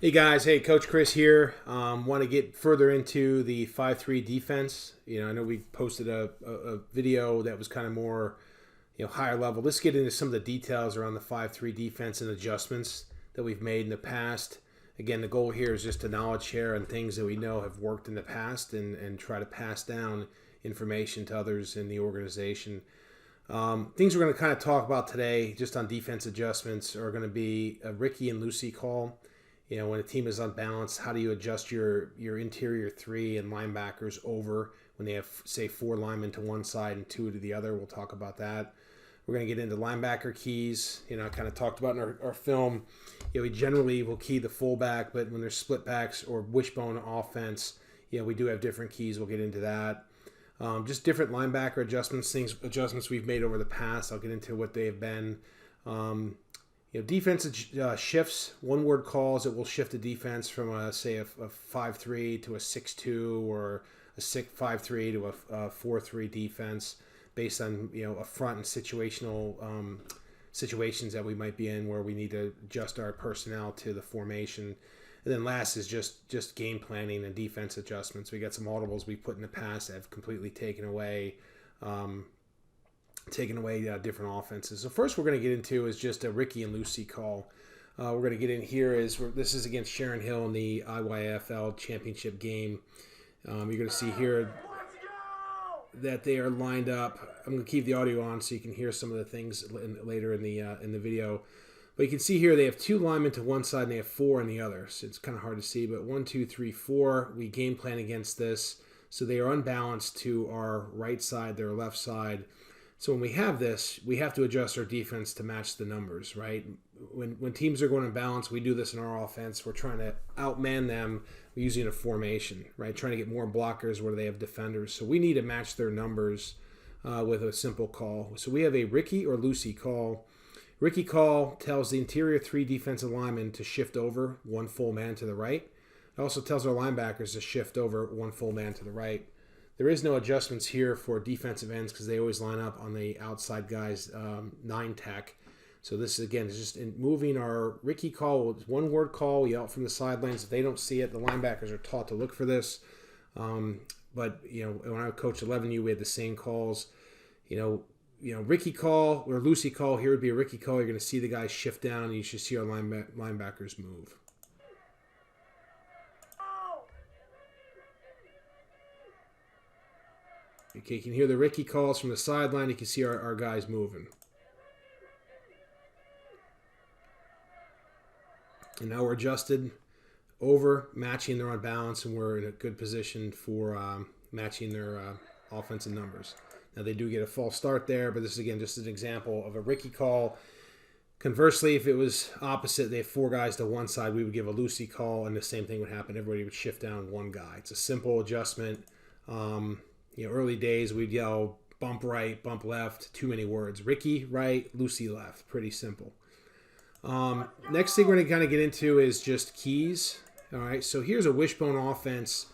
Hey guys, hey Coach Chris here. Want to get further into the 5-3 defense. I know we posted a video that was kind of more, higher level. Let's get into some of the details around the 5-3 defense and adjustments that we've made in the past. Again, the goal here is just to knowledge share on things that we know have worked in the past and try to pass down information to others in the organization. Things we're going to kind of talk about today, just on defense adjustments, are going to be a Ricky and Lucy call. When a team is unbalanced, how do you adjust your interior three and linebackers over when they have, say, four linemen to one side and two to the other? We'll talk about that. We're going to get into linebacker keys. I kind of talked about in our film. We generally will key the fullback, but when there's split backs or wishbone offense, we do have different keys. We'll get into that. Just different linebacker adjustments we've made over the past. I'll get into what they have been. Defense shifts, one-word calls that will shift the defense from, a 5-3 to a 6-2 or a 5-3 to a 4-3 defense based on, a front and situational situations that we might be in where we need to adjust our personnel to the formation. And then last is just game planning and defense adjustments. We got some audibles we put in the past that have completely taken away different offenses. So first we're going to get into is just a Ricky and Lucy call. We're going to get in here this is against Sharon Hill in the IYFL championship game. You're going to see here that they are lined up. I'm going to keep the audio on so you can hear some of the things later in the video. But you can see here they have two linemen to one side and they have four on the other. So it's kind of hard to see, but 1, 2, 3, 4. We game plan against this. So they are unbalanced to our right side, their left side. So when we have this, we have to adjust our defense to match the numbers, right? When teams are going unbalanced, we do this in our offense. We're trying to outman them using a formation, right? Trying to get more blockers where they have defenders. So we need to match their numbers with a simple call. So we have a Ricky or Lucy call. Ricky call tells the interior three defensive linemen to shift over one full man to the right. It also tells our linebackers to shift over one full man to the right. There is no adjustments here for defensive ends because they always line up on the outside guys 9 tech. So this, again, is just in moving our Ricky call. It's one word call. We out from the sidelines. If they don't see it, the linebackers are taught to look for this. But when I coached 11U, we had the same calls. Ricky call or Lucy call. Here would be a Ricky call. You're going to see the guys shift down, and you should see our linebackers move. Okay, you can hear the Ricky calls from the sideline. You can see our guys moving. And now we're adjusted over, matching their unbalance, and we're in a good position for matching their offensive numbers. Now they do get a false start there, but this is, again, just an example of a Ricky call. Conversely, if it was opposite, they have four guys to one side, we would give a Lucy call, and the same thing would happen. Everybody would shift down one guy. It's a simple adjustment. Early days, we'd yell bump right, bump left, too many words. Ricky right, Lucy left. Pretty simple. Next thing we're going to kind of get into is just keys. All right, so here's a wishbone offense.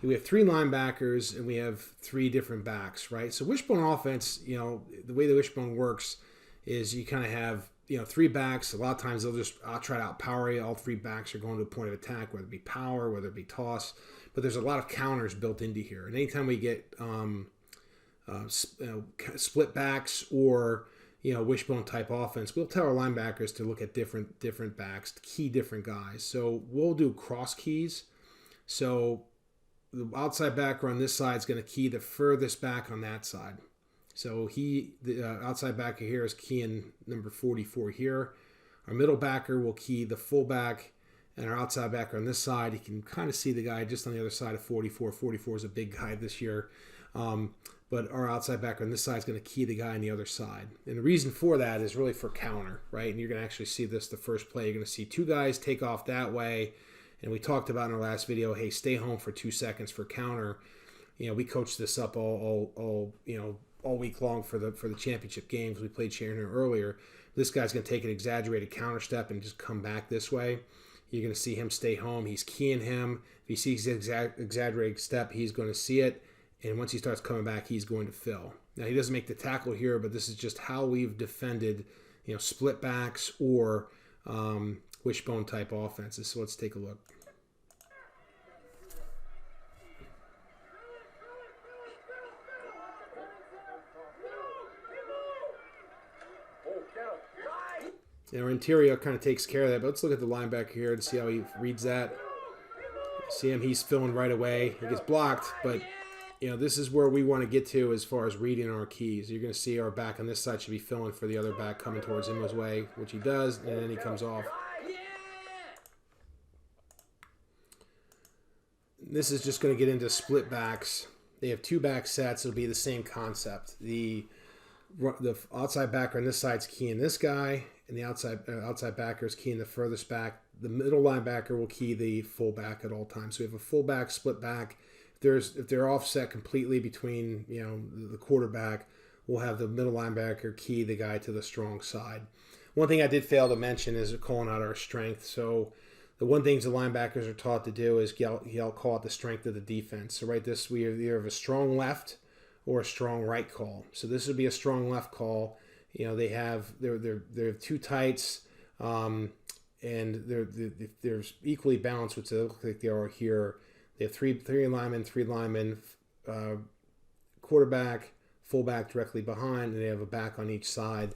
We have three linebackers and we have three different backs, right? So wishbone offense, the way the wishbone works is you kind of have, three backs. A lot of times I'll try to outpower you. All three backs are going to a point of attack, whether it be power, whether it be toss. But there's a lot of counters built into here. And anytime we get split backs or wishbone type offense, we'll tell our linebackers to look at different backs, to key different guys. So we'll do cross keys. So the outside backer on this side is going to key the furthest back on that side. So the outside backer here is keying number 44 here. Our middle backer will key the fullback. And our outside backer on this side, you can kind of see the guy just on the other side of 44. 44 is a big guy this year. But our outside backer on this side is going to key the guy on the other side. And the reason for that is really for counter, right? And you're going to actually see this the first play. You're going to see two guys take off that way. And we talked about in our last video, hey, stay home for 2 seconds for counter. We coached this up all week long for the championship games. We played Sharon earlier. This guy's going to take an exaggerated counter step and just come back this way. You're going to see him stay home. He's keying him. If he sees the exaggerated step, he's going to see it. And once he starts coming back, he's going to fill. Now, he doesn't make the tackle here, but this is just how we've defended, split backs or wishbone type offenses. So let's take a look. And our interior kind of takes care of that. But let's look at the linebacker here and see how he reads that. See him, he's filling right away. He gets blocked, but this is where we want to get to as far as reading our keys. You're going to see our back on this side should be filling for the other back coming towards him his way, which he does, and then he comes off. This is just going to get into split backs. They have 2 back sets. It'll be the same concept. The outside backer on this side's keying this guy, and the outside backer is keying the furthest back. The middle linebacker will key the fullback at all times. So we have a fullback, split back. If they're offset completely between the quarterback, we'll have the middle linebacker key the guy to the strong side. One thing I did fail to mention is calling out our strength. So the one things the linebackers are taught to do is call out the strength of the defense. So we either have a strong left or a strong right call. So this would be a strong left call. They have 2 tights, and they're equally balanced, which they look like they are here. They have three linemen, quarterback, fullback directly behind, and they have a back on each side.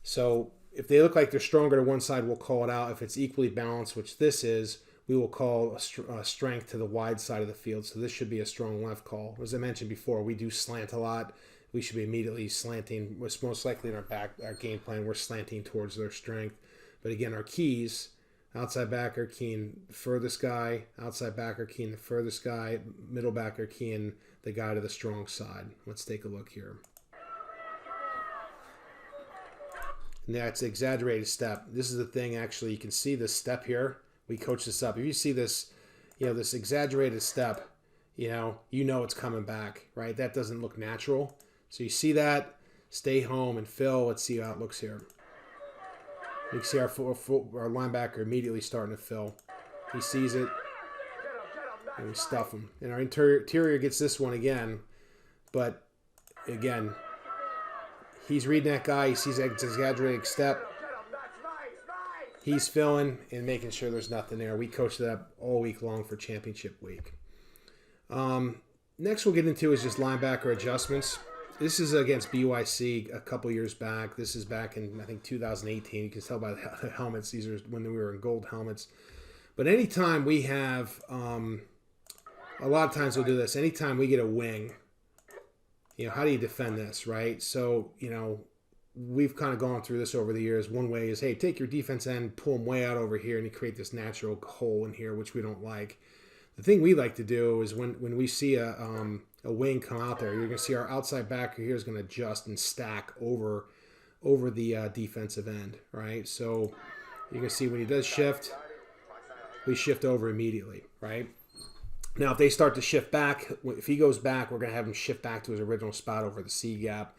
So if they look like they're stronger to one side, we'll call it out. If it's equally balanced, which this is, we will call a strength to the wide side of the field. So this should be a strong left call. As I mentioned before, we do slant a lot. We should be immediately slanting. What's most likely in our game plan, we're slanting towards their strength. But again, our keys, outside backer keying the furthest guy, outside backer keying the furthest guy, middle backer keying the guy to the strong side. Let's take a look here. And that's exaggerated step. This is the thing, actually, you can see this step here. We coach this up. If you see this, this exaggerated step, you know it's coming back, right? That doesn't look natural. So you see that, stay home and fill. Let's see how it looks here. You can see our linebacker immediately starting to fill. He sees it, and we stuff him. And our interior gets this one again, but again, he's reading that guy. He sees that exaggerated step. He's filling and making sure there's nothing there. We coached that up all week long for championship week. Next we'll get into is just linebacker adjustments. This is against BYC a couple years back. This is back in, I think, 2018. You can tell by the helmets. These are when we were in gold helmets. But anytime we have, a lot of times we'll do this. Anytime we get a wing, how do you defend this, right? So, we've kind of gone through this over the years. One way is, hey, take your defense end, pull them way out over here, and you create this natural hole in here, which we don't like. The thing we like to do is when we see a wing come out there, you're going to see our outside backer here is going to adjust and stack over the defensive end, right? So you can see when he does shift, we shift over immediately, right? Now, if they start to shift back, if he goes back, we're going to have him shift back to his original spot over the C gap.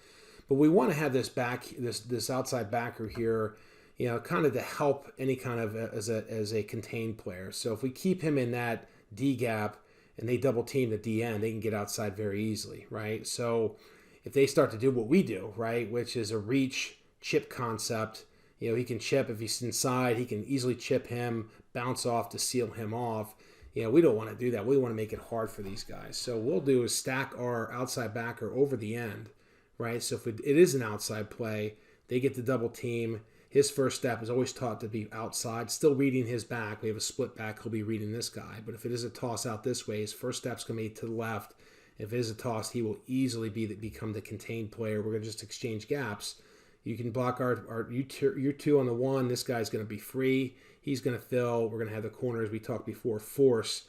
But we want to have this outside backer here, kind of to help any kind of as a contained player. So if we keep him in that D gap and they double team the D end, they can get outside very easily, right? So if they start to do what we do, right, which is a reach chip concept, he can chip if he's inside, he can easily chip him, bounce off to seal him off. We don't want to do that. We want to make it hard for these guys. So what we'll do is stack our outside backer over the end, right? So if it is an outside play, they get the double team. His first step is always taught to be outside, still reading his back. We have a split back, he'll be reading this guy. But if it is a toss out this way, his first step's going to be to the left. If it is a toss, he will easily become the contained player. We're going to just exchange gaps. You can block you two on the one. This guy's going to be free. He's going to fill. We're going to have the corner, as we talked before, force,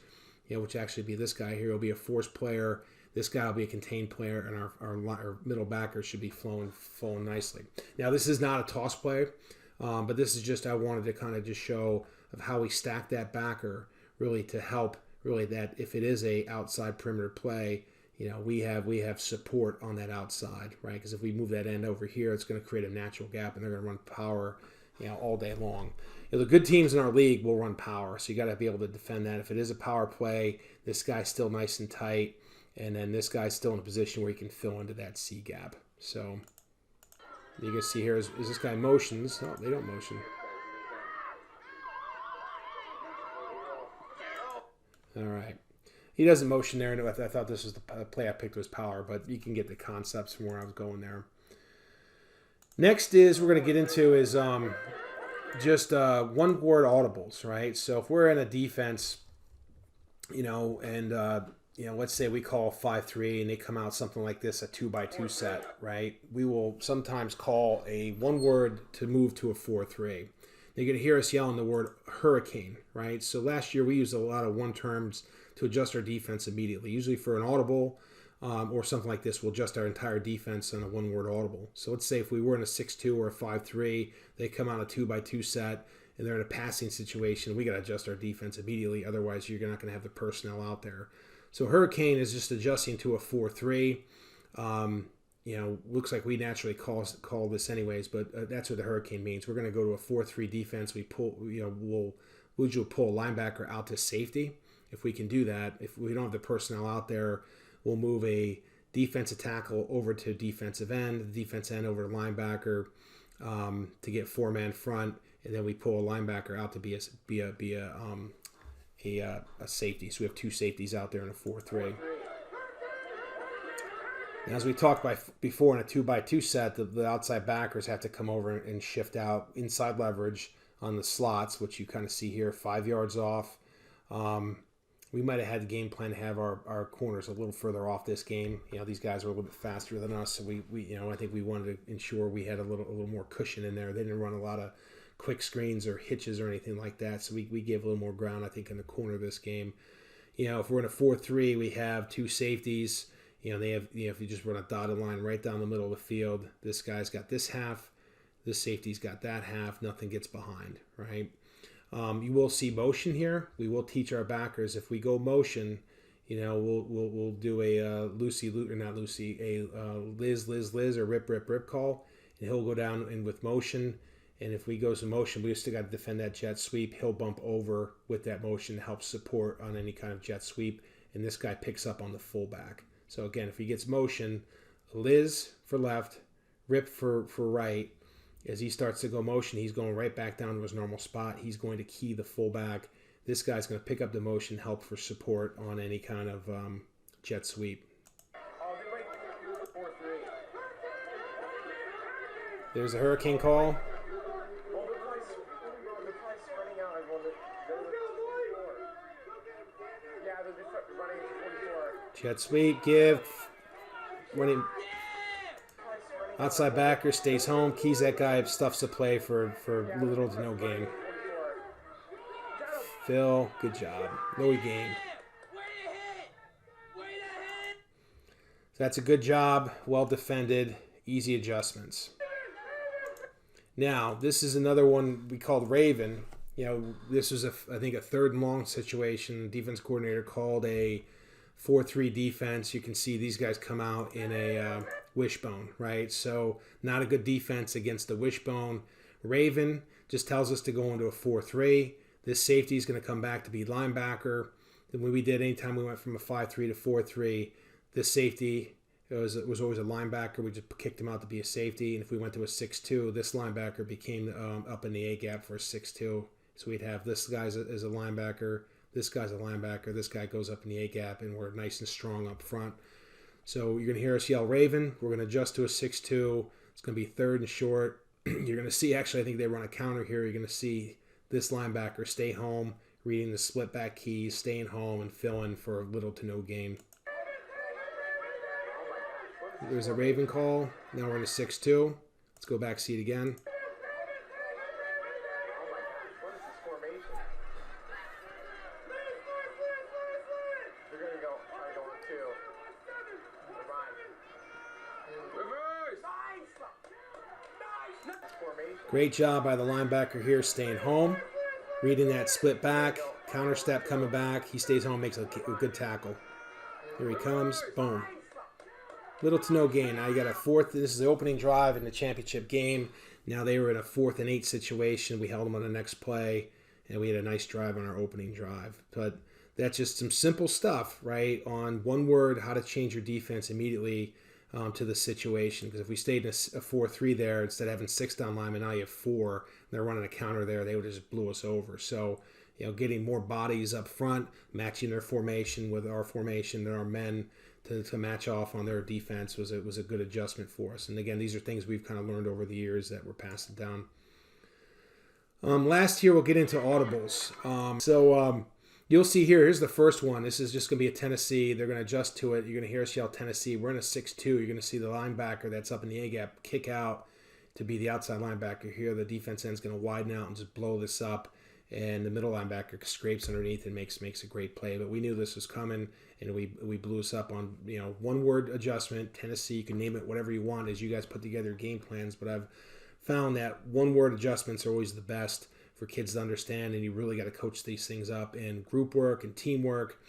which actually be this guy here. He'll be a force player. This guy will be a contained player, and our middle backer should be flowing nicely. Now, this is not a toss play, but this is just, I wanted to kind of just show of how we stack that backer really to help really that if it is a outside perimeter play, we have support on that outside, right? Because if we move that end over here, it's going to create a natural gap, and they're going to run power, all day long. The good teams in our league will run power, so you got to be able to defend that. If it is a power play, this guy's still nice and tight, and then this guy's still in a position where he can fill into that C gap. So you can see here is this guy motions. Oh, they don't motion. All right. He doesn't motion there. And I thought this was the play I picked was power, but you can get the concepts from where I was going there. Next is we're going to get into is just one-word audibles, right? So if we're in a defense, and let's say we call 5-3 and they come out something like this, a 2x2 set, right? We will sometimes call a one word to move to a 4-3. You're going to hear us yelling the word hurricane, right? So last year we used a lot of one terms to adjust our defense immediately. Usually for an audible or something like this, we'll adjust our entire defense on a one-word audible. So let's say if we were in a 6-2 or a 5-3, they come out a 2x2 set, and they're in a passing situation, we got to adjust our defense immediately. Otherwise, you're not going to have the personnel out there. So hurricane is just adjusting to a 4-3. Looks like we naturally call this anyways, but that's what the hurricane means. We're going to go to a 4-3 defense. We pull, we'll usually pull a linebacker out to safety. If we can do that, if we don't have the personnel out there, we'll move a defensive tackle over to defensive end, the defense end over to linebacker to get four-man front, and then we pull a linebacker out to be a safety. So we have two safeties out there in a 4-3. As we talked before in a 2x2 set, the outside backers have to come over and shift out inside leverage on the slots, which you kind of see here, 5 yards off. We might have had the game plan to have our corners a little further off this game. These guys are a little bit faster than us, so we I think we wanted to ensure we had a little more cushion in there. They didn't run a lot of quick screens or hitches or anything like that, so we gave a little more ground, I think, in the corner of this game. If we're in a 4-3, we have two safeties. They have, if you just run a dotted line right down the middle of the field, this guy's got this half, this safety's got that half, nothing gets behind, right? You will see motion here. We will teach our backers if we go motion, we'll do a Liz or rip call, and he'll go down and with motion. And if we go to motion, we still got to defend that jet sweep. He'll bump over with that motion to help support on any kind of jet sweep, and this guy picks up on the fullback. So again, if he gets motion, Liz for left, Rip for right. As he starts to go motion, he's going right back down to his normal spot. He's going to key the fullback. This guy's going to pick up the motion, help for support on any kind of jet sweep. There's a hurricane call. Jet sweep, give. Running. Outside backer stays home, keys that guy, stuffs the play for little to no gain. Phil, good job. No gain. So that's a good job, well defended, easy adjustments. Now, this is another one we called Raven. This was, I think, a third and long situation. The defense coordinator called a 4-3 defense. You can see these guys come out in a wishbone, right? So not a good defense against the wishbone. Raven just tells us to go into a 4-3. This safety is going to come back to be linebacker. Then when we did, anytime we went from a 5-3 to 4-3, this safety was always a linebacker. We just kicked him out to be a safety. And if we went to a 6-2, this linebacker became up in the A gap for a 6-2. So we'd have this guy as a linebacker, this guy's a linebacker, this guy goes up in the A gap, and we're nice and strong up front. So you're going to hear us yell Raven. We're going to adjust to a 6-2. It's going to be third and short. You're going to see, actually, I think they run a counter here. You're going to see this linebacker stay home, reading the split back keys, staying home, and filling for little to no gain. There's a Raven call. Now we're in a 6-2. Let's go back, see it again. Great job by the linebacker here, staying home, reading that split back, counter step coming back. He stays home, makes a good tackle. Here he comes, boom. Little to no gain. Now you got a fourth. This is the opening drive in the championship game. Now they were in a 4th and 8 situation. We held them on the next play, and we had a nice drive on our opening drive. But that's just some simple stuff, right? On one word, how to change your defense immediately to the situation. Because if we stayed in a 4-3 there, instead of having 6 down linemen, now you have 4. They're running a counter there. They would have just blew us over. So, getting more bodies up front, matching their formation with our formation and our men to match off on their defense was a good adjustment for us. And again, these are things we've kind of learned over the years that we're passing down. Last year, we'll get into audibles. You'll see here's the first one. This is just going to be a Tennessee. They're going to adjust to it. You're going to hear us yell Tennessee. We're in a 6-2. You're going to see the linebacker that's up in the A-gap kick out to be the outside linebacker here. The defense end's going to widen out and just blow this up. And the middle linebacker scrapes underneath and makes a great play. But we knew this was coming, and we blew us up on one-word adjustment. Tennessee, you can name it whatever you want as you guys put together game plans. But I've found that one-word adjustments are always the best for kids to understand, and you really got to coach these things up in group work and teamwork,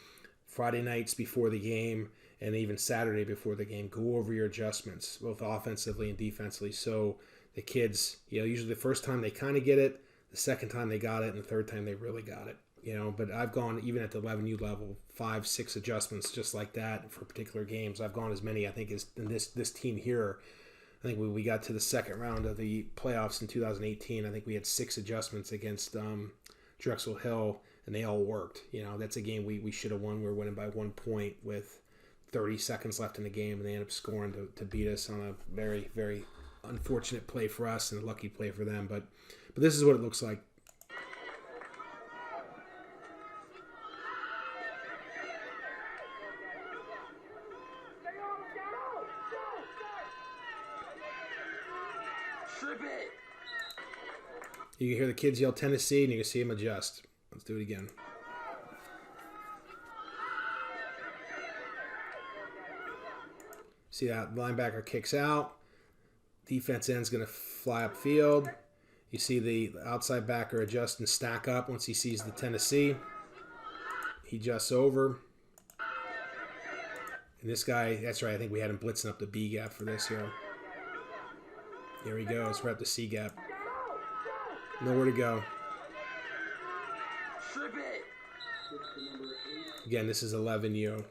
Friday nights before the game, and even Saturday before the game. Go over your adjustments, both offensively and defensively. So the kids, usually the first time they kind of get it, the second time they got it, and the third time they really got it. But I've gone, even at the 11U level, 5-6 adjustments just like that for particular games. I've gone as many, I think, as in this team here. I think we got to the second round of the playoffs in 2018. I think we had 6 adjustments against Drexel Hill, and they all worked. That's a game we should have won. We were winning by 1 point with 30 seconds left in the game, and they ended up scoring to beat us on a very, very unfortunate play for us and a lucky play for them. But this is what it looks like. You can hear the kids yell Tennessee, and you can see them adjust. Let's do it again. See that linebacker kicks out. Defense end's going to fly upfield. You see the outside backer adjust and stack up once he sees the Tennessee. He adjusts over. And this guy, that's right, I think we had him blitzing up the B gap for this here. Here he goes. We're at the C gap. Nowhere to go. Again, this is 11U.